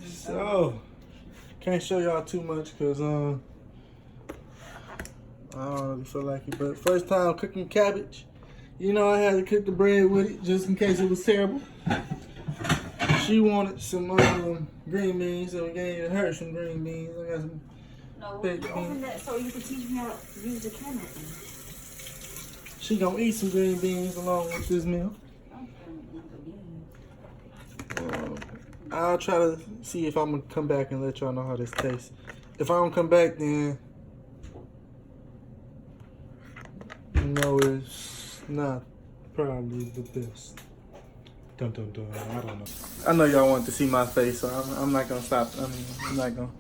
So, can't show y'all too much because I don't really feel like it. But first time cooking cabbage. You know I had to cook the bread with it just in case it was terrible. She wanted some green beans, so we gave her some green beans. I got some baked beans. Open that so you can teach me how to use the cabinet. She gonna eat some green beans along with this meal. I'll try to see if I'm gonna come back and let y'all know how this tastes. If I don't come back, then no, it's not probably the best. Dun dun dun. I don't know. I know y'all want to see my face, so I'm not gonna stop. I'm not gonna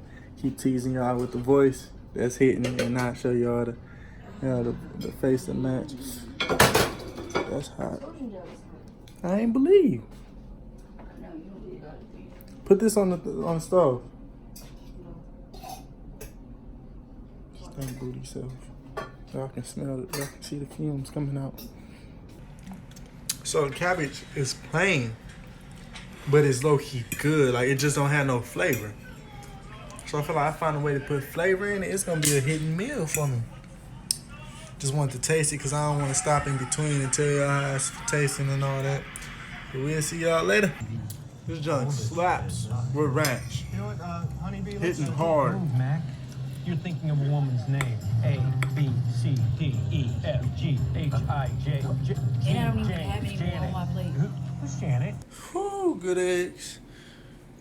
keep teasing y'all with the voice that's hitting and not show y'all the face that matches. That's hot. I ain't believe. Put this on the stove. Stank booty self. Y'all can smell it. Y'all can see the fumes coming out. So the cabbage is plain, but it's low-key good. Like, it just don't have no flavor. So I feel like I find a way to put flavor in it. It's gonna be a hidden meal for me. Just wanted to taste it because I don't want to stop in between and tell y'all how it's tasting and all that. But we'll see y'all later. This junk slaps with ranch. You know what, honeybee? Hitting hard. Move, Mac. You're thinking of a woman's name. A, B, C, D, E, F, G, H, I, J, J, And I don't even have any Janet. more on my plate. Who's Janet? Whew, good eggs.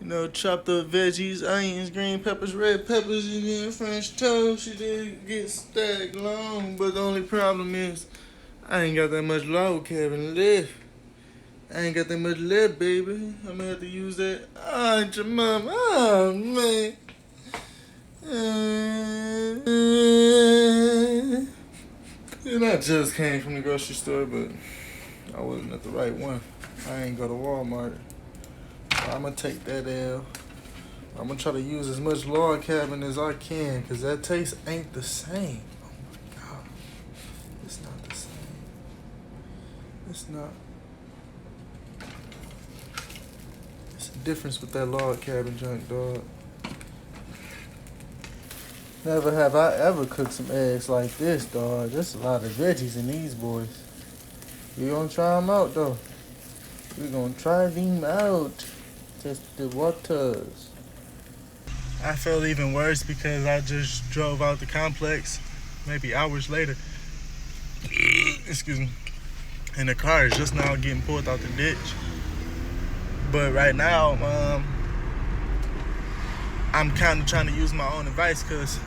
You know, chopped up veggies, onions, green peppers, red peppers, and then French toast. She did get stacked long, but the only problem is I ain't got that much log cabin left. I ain't got that much left, baby. I'm gonna have to use that. Oh, your mom. Oh, man. And I just came from the grocery store, but I wasn't at the right one. I ain't go to Walmart. So I'm gonna take that L. I'm gonna try to use as much log cabin as I can, because that taste ain't the same. Oh my God. It's not the same. It's not. It's a difference with that log cabin junk, dog. Never have I ever cooked some eggs like this, dog. There's a lot of veggies in these boys. We gonna try them out, though. We gonna try them out. Test the waters. I felt even worse because I just drove out the complex maybe hours later. Excuse me. And the car is just now getting pulled out the ditch. But right now, I'm kind of trying to use my own advice because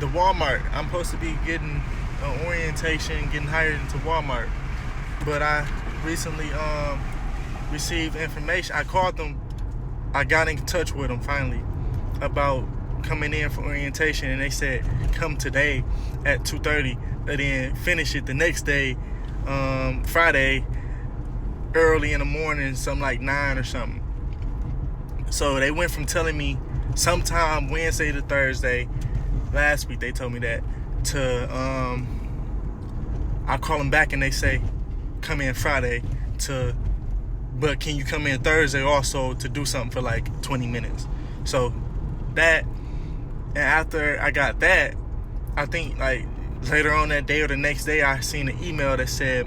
the Walmart, I'm supposed to be getting an orientation, getting hired into Walmart. But I recently received information. I called them. I got in touch with them finally about coming in for orientation, and they said come today at 2:30 and then finish it the next day, Friday, early in the morning, something like 9 or something. So they went from telling me sometime Wednesday to Thursday, last week they told me that, to I call them back and they say come in Friday but can you come in Thursday also to do something for like 20 minutes. So that, and after I got that, I think like later on that day or the next day, I seen an email that said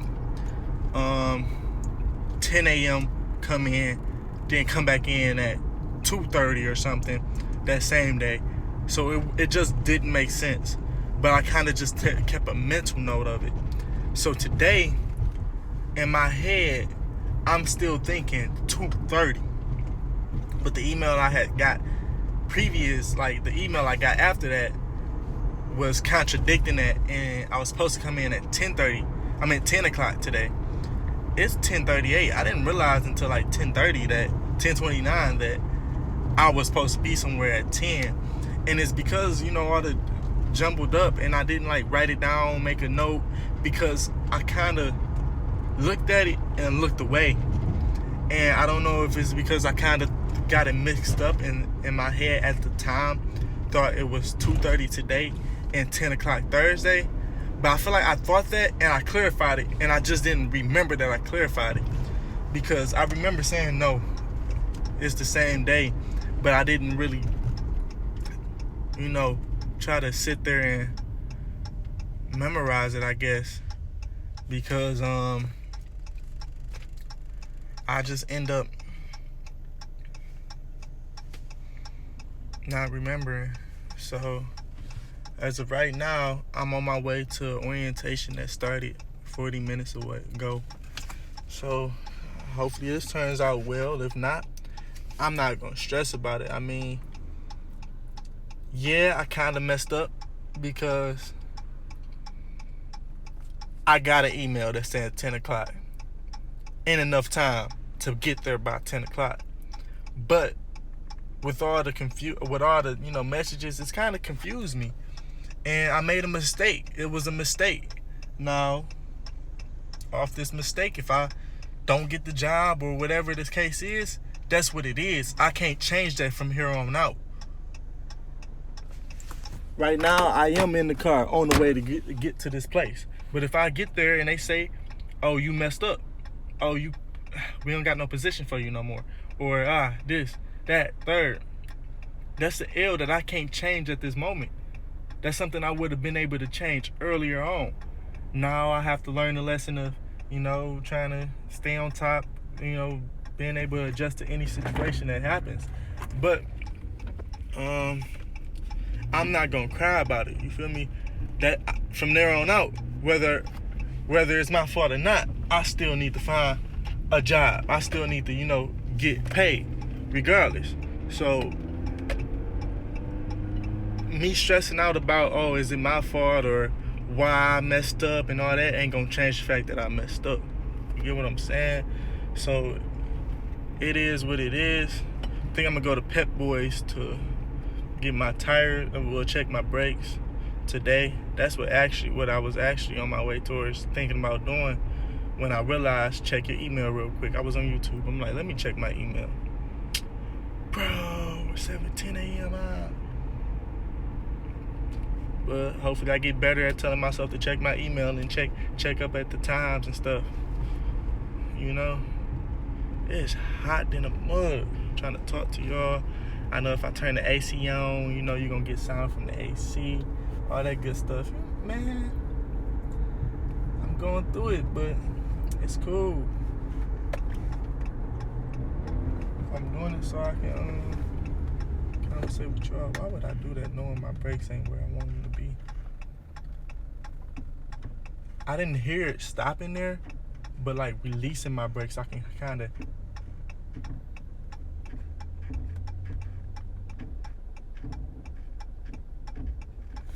10 a.m. come in, then come back in at 2:30 or something that same day. So it just didn't make sense. But I kind of just kept a mental note of it. So today, in my head, I'm still thinking 2:30. But the email I had got previous, like the email I got after that, was contradicting that, and I was supposed to come in at 10:30. I mean 10 o'clock today. It's 10:38. I didn't realize until like 10:30 that 10:29 that I was supposed to be somewhere at 10. And it's because, you know, all the jumbled up and I didn't like write it down, make a note, because I kind of looked at it and looked away. And I don't know if it's because I kind of got it mixed up in my head at the time. Thought it was 2:30 today and 10 o'clock Thursday. But I feel like I thought that and I clarified it, and I just didn't remember that I clarified it. Because I remember saying, no, it's the same day, but I didn't really, try to sit there and memorize it, I guess, because I just end up not remembering. So as of right now, I'm on my way to orientation that started 40 minutes ago. So hopefully this turns out well. If not, I'm not gonna stress about it. I mean, yeah, I kind of messed up because I got an email that said 10 o'clock in enough time to get there by 10 o'clock. But with all the messages, it's kind of confused me. And I made a mistake. It was a mistake. Now, off this mistake, if I don't get the job or whatever this case is, that's what it is. I can't change that from here on out. Right now, I am in the car on the way to get to this place. But if I get there and they say, "Oh, you messed up. Oh, we don't got no position for you no more," or this, that, third, that's the L that I can't change at this moment. That's something I would have been able to change earlier on. Now I have to learn the lesson of, trying to stay on top, being able to adjust to any situation that happens. But I'm not gonna cry about it. You feel me? That from there on out, whether it's my fault or not, I still need to find a job. I still need to, get paid, regardless. So me stressing out about, is it my fault or why I messed up and all that ain't gonna change the fact that I messed up. You get what I'm saying? So it is what it is. I think I'm gonna go to Pep Boys to get my tires, we'll check my brakes today. That's what I was actually on my way towards thinking about doing when I realized, check your email real quick. I was on YouTube. I'm like, let me check my email. Bro, it's 7:10 a.m. But hopefully I get better at telling myself to check my email and check up at the times and stuff. It's hot in the mud. I'm trying to talk to y'all. I know if I turn the AC on, you're going to get sound from the AC, all that good stuff. Man, I'm going through it, but it's cool. I'm doing it so I can conversate with y'all. Why would I do that knowing my brakes ain't where I want them to be? I didn't hear it stopping there, but like releasing my brakes, I can kind of...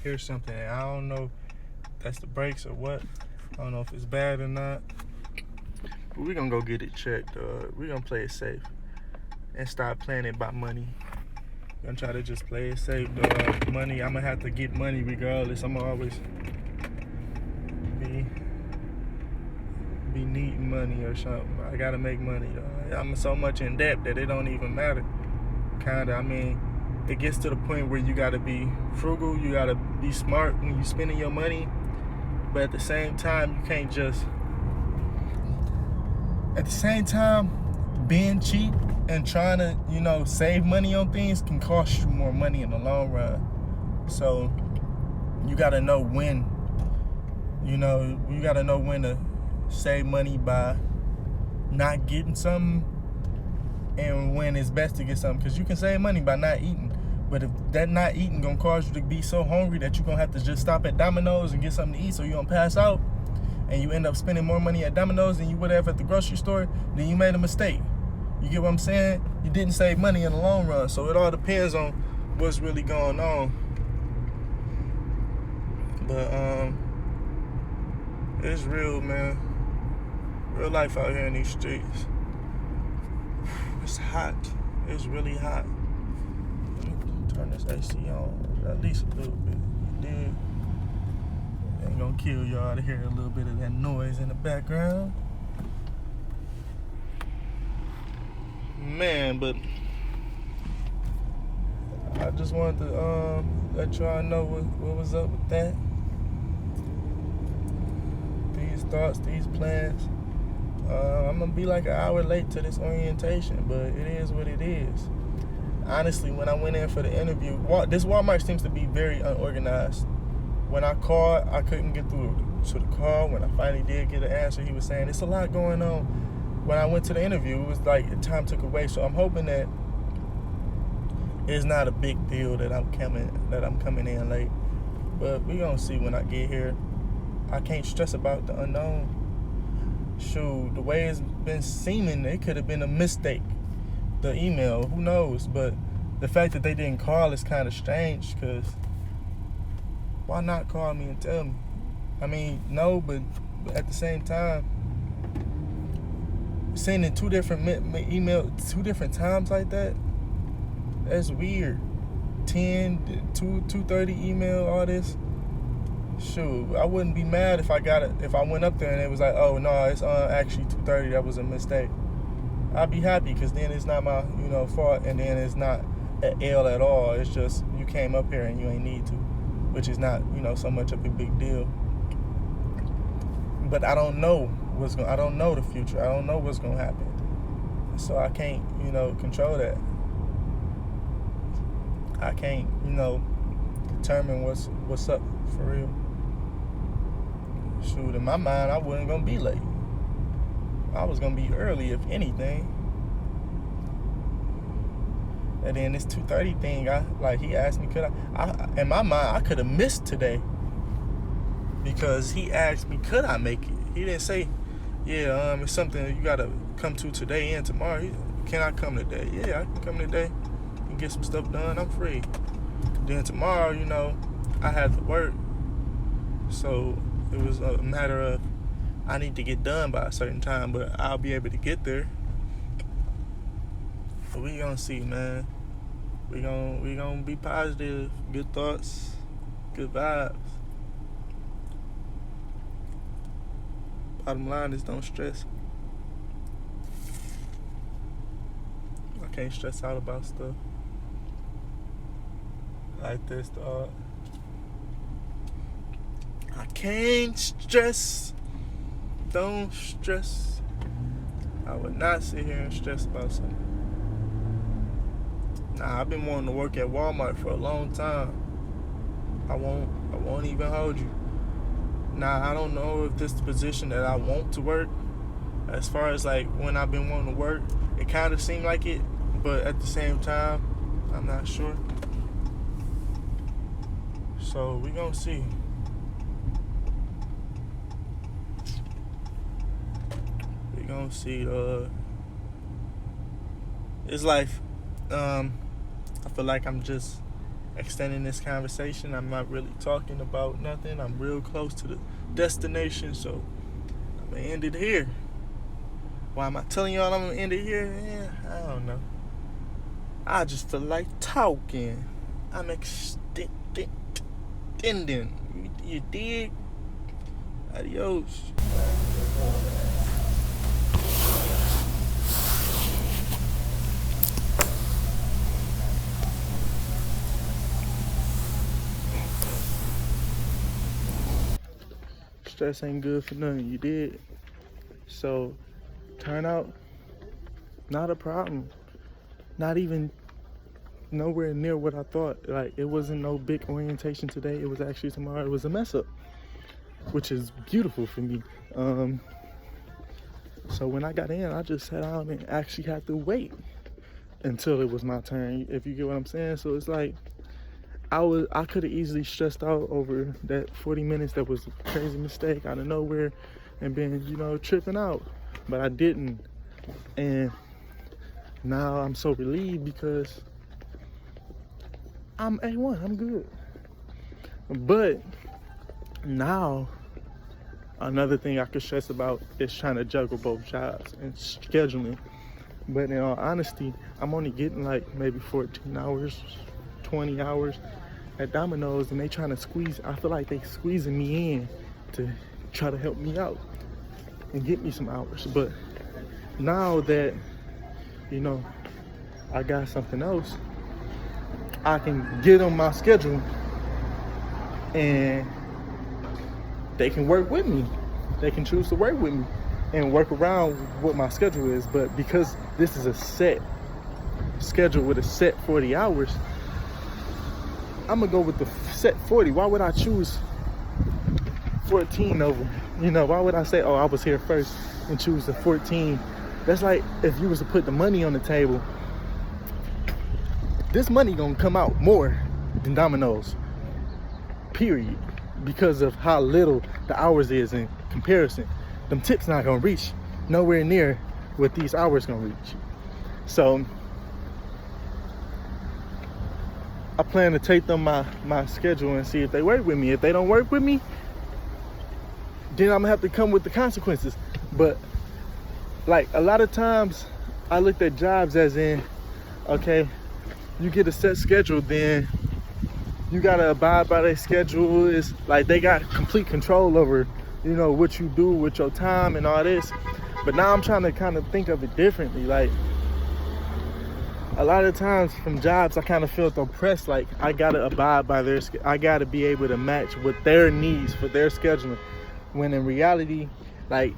hear something. I don't know if that's the brakes or what. I don't know if it's bad or not. But we're gonna go get it checked. We're gonna play it safe and stop playing it by money. We're gonna try to just play it safe. Money, I'm gonna have to get money regardless. I'm gonna always be needing money or something. I gotta make money. I'm so much in debt that it don't even matter. It gets to the point where you gotta be frugal, you gotta be smart when you spending your money, but at the same time, you can't just... At the same time, being cheap and trying to, save money on things can cost you more money in the long run. So you gotta know when, you gotta know when to save money by not getting something and when it's best to get something, because you can save money by not eating. But if that not eating gonna cause you to be so hungry that you're gonna have to just stop at Domino's and get something to eat so you don't pass out, and you end up spending more money at Domino's than you would have at the grocery store, then you made a mistake. You get what I'm saying? You didn't save money in the long run. So it all depends on what's really going on. But it's real, man. Real life out here in these streets. It's hot. It's really hot. Turn this AC on at least a little bit. You dig? Ain't gonna kill y'all to hear a little bit of that noise in the background. Man, but I just wanted to let y'all know what was up with that. These thoughts, these plans. I'm gonna be like an hour late to this orientation, but it is what it is. Honestly, when I went in for the interview, this Walmart seems to be very unorganized. When I called, I couldn't get through to the call. When I finally did get an answer, he was saying it's a lot going on. When I went to the interview, it was like time took away. So I'm hoping that it's not a big deal that I'm coming in late. But we gonna see when I get here. I can't stress about the unknown. Shoot, the way it's been seeming, it could have been a mistake. The email, who knows? But the fact that they didn't call is kind of strange, because why not call me and tell me? I mean, no, but at the same time, sending two different emails 2 different times like that, that's weird. 2:30 email, all this. Shoot, I wouldn't be mad if I went up there and it was like, oh no, it's actually 2:30. That was a mistake. I'd be happy, because then it's not my fault, and then it's not an L at all. It's just you came up here and you ain't need to, which is not so much of a big deal. But I don't know I don't know the future. I don't know what's gonna happen, so I can't control that. I can't determine what's up for real. Shoot, in my mind, I wasn't gonna be late. I was gonna be early, if anything. And then this 2:30 thing, he asked me, in my mind, I could have missed today, because he asked me, could I make it? He didn't say, it's something you gotta come to today and tomorrow. Can I come today? Yeah, I can come today and get some stuff done. I'm free. Then tomorrow, I had to work, so it was a matter of I need to get done by a certain time, but I'll be able to get there. But we gonna see, man. We gonna be positive, good thoughts, good vibes. Bottom line is, don't stress. I can't stress out about stuff like this, dog. I can't stress. Don't stress. I would not sit here and stress about something. Nah, I've been wanting to work at Walmart for a long time. I won't even hold you. Nah, I don't know if this is the position that I want to work. As far as when I've been wanting to work, it kind of seemed like it, but at the same time, I'm not sure. So we gonna see. We gonna see. It's life. I feel like I'm just extending this conversation. I'm not really talking about nothing. I'm real close to the destination, so I'm gonna end it here. Why am I telling y'all I'm gonna end it here? Yeah, I don't know. I just feel like talking. I'm extending. You dig? Adios. Stress ain't good for nothing, you did. So, turnout, not a problem. Not even nowhere near what I thought. It wasn't no big orientation today. It was actually tomorrow. It was a mess up, which is beautiful for me. So when I got in, I just sat down and actually had to wait until it was my turn, if you get what I'm saying. So it's like, I could have easily stressed out over that 40 minutes that was a crazy mistake out of nowhere and been, tripping out. But I didn't. And now I'm so relieved, because I'm A1, I'm good. But now, another thing I could stress about is trying to juggle both jobs and scheduling. But in all honesty, I'm only getting maybe 14 hours, 20 hours at Domino's, and they trying to squeeze. I feel like they squeezing me in to try to help me out and get me some hours. But now that, I got something else, I can get on my schedule and they can work with me. They can choose to work with me. and work around what my schedule is. But because this is a set schedule with a set 40 hours, I'm gonna go with the set 40. Why would I choose 14 of them? You know, why would I say, oh, I was here first and choose the 14? That's like if you was to put the money on the table, this money gonna come out more than Domino's, period, because of how little the hours is in comparison. Them tips not gonna reach nowhere near what these hours gonna reach. So I plan to take them my schedule and see if they work with me. If they don't work with me, then I'm gonna have to come with the consequences. But like a lot of times I looked at jobs as in, okay, you get a set schedule, then you gotta abide by their schedule. It's like they got complete control over, you know, what you do with your time and all this. But now I'm trying to kind of think of it differently. Like a lot of times from jobs, I kind of felt oppressed. Like I gotta abide by their, I gotta be able to match with their needs for their scheduling. When in reality, like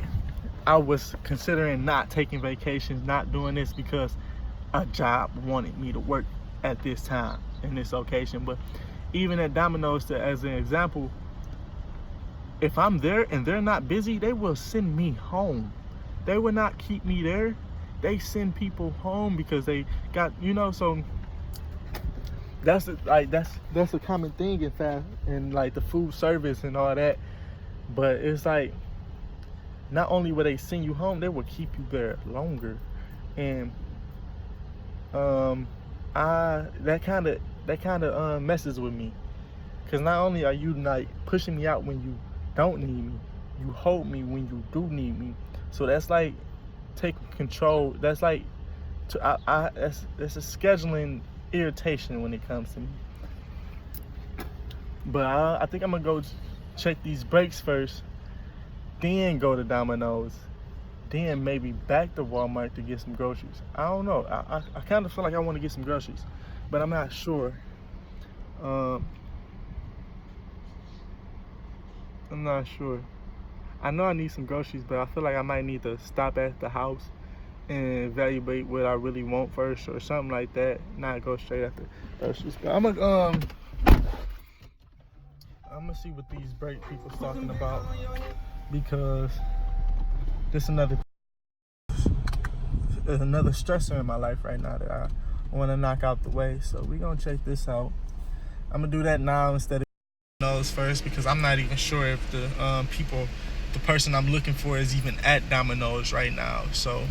I was considering not taking vacations, not doing this because a job wanted me to work at this time in this location. But even at Domino's, as an example, if I'm there and they're not busy, they will send me home. They will not keep me there. They send people home because they got, you know. So that's a common thing in fact in like the food service and all that. But it's like not only will they send you home, they will keep you there longer. And that kind of messes with me, because not only are you like pushing me out when you don't need me, you hold me when you do need me. So that's like taking control. That's like that's a scheduling irritation when it comes to me. But I think I'm gonna go check these breaks first, then go to Domino's, then maybe back to Walmart to get some groceries. I don't know. I kind of feel like I want to get some groceries, but I'm not sure. I'm not sure. I know I need some groceries, but I feel like I might need to stop at the house and evaluate what I really want first or something like that. Not go straight after groceries. But I'm gonna see what these break people's talking about, because this another stressor in my life right now that I want to knock out the way. So we're gonna check this out. I'm gonna do that now instead of Domino's first, because I'm not even sure if the person I'm looking for is even at Domino's right now. So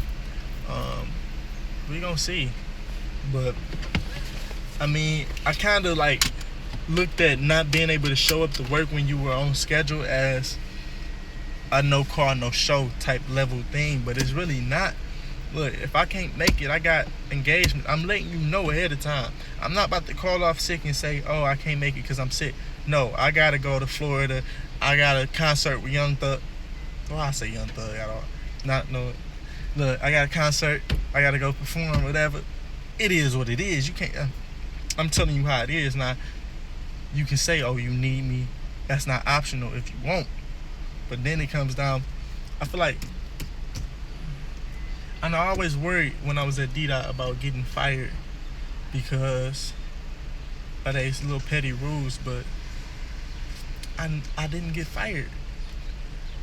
we're gonna see. But I mean, I kind of like looked at not being able to show up to work when you were on schedule as a no call, no show type level thing, but it's really not. Look, if I can't make it, I got engagement. I'm letting you know ahead of time. I'm not about to call off sick and say, oh, I can't make it because I'm sick. No, I got to go to Florida. I got a concert with Young Thug. Well, I say Young Thug. I don't not know. Look, I got a concert. I got to go perform, whatever. It is what it is. You can't. I'm telling you how it is. Now, you can say, oh, you need me. That's not optional if you want. But then it comes down, I feel like, I always worried when I was at D-Dot about getting fired because of these little petty rules, but I didn't get fired.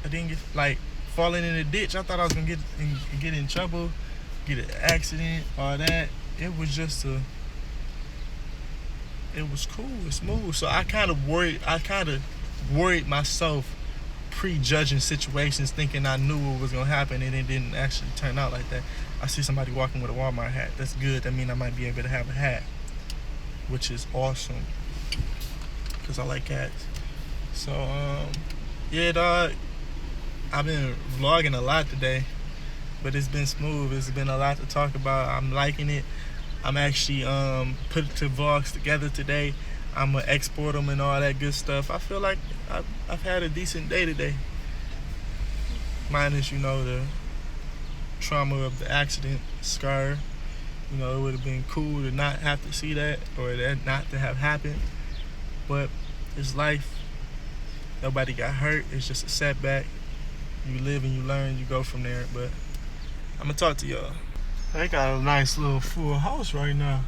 I didn't get, like, falling in a ditch. I thought I was going to get in trouble, get an accident, all that. It was just it was cool, it's smooth. So I kind of worried myself, prejudging situations, thinking I knew what was gonna happen, and it didn't actually turn out like that. I see somebody walking with a Walmart hat. That's good. That means I might be able to have a hat, which is awesome, because I like hats. So yeah, dog, I've been vlogging a lot today, but it's been smooth. It's been a lot to talk about. I'm liking it. I'm actually put the vlogs together today. I'm gonna export them and all that good stuff. I feel like I've had a decent day today, minus, you know, the trauma of the accident scar. You know, it would have been cool to not have to see that, or that not to have happened, but it's life. Nobody got hurt. It's just a setback. You live and you learn, you go from there. But I'm gonna talk to y'all. They got a nice little full house right now.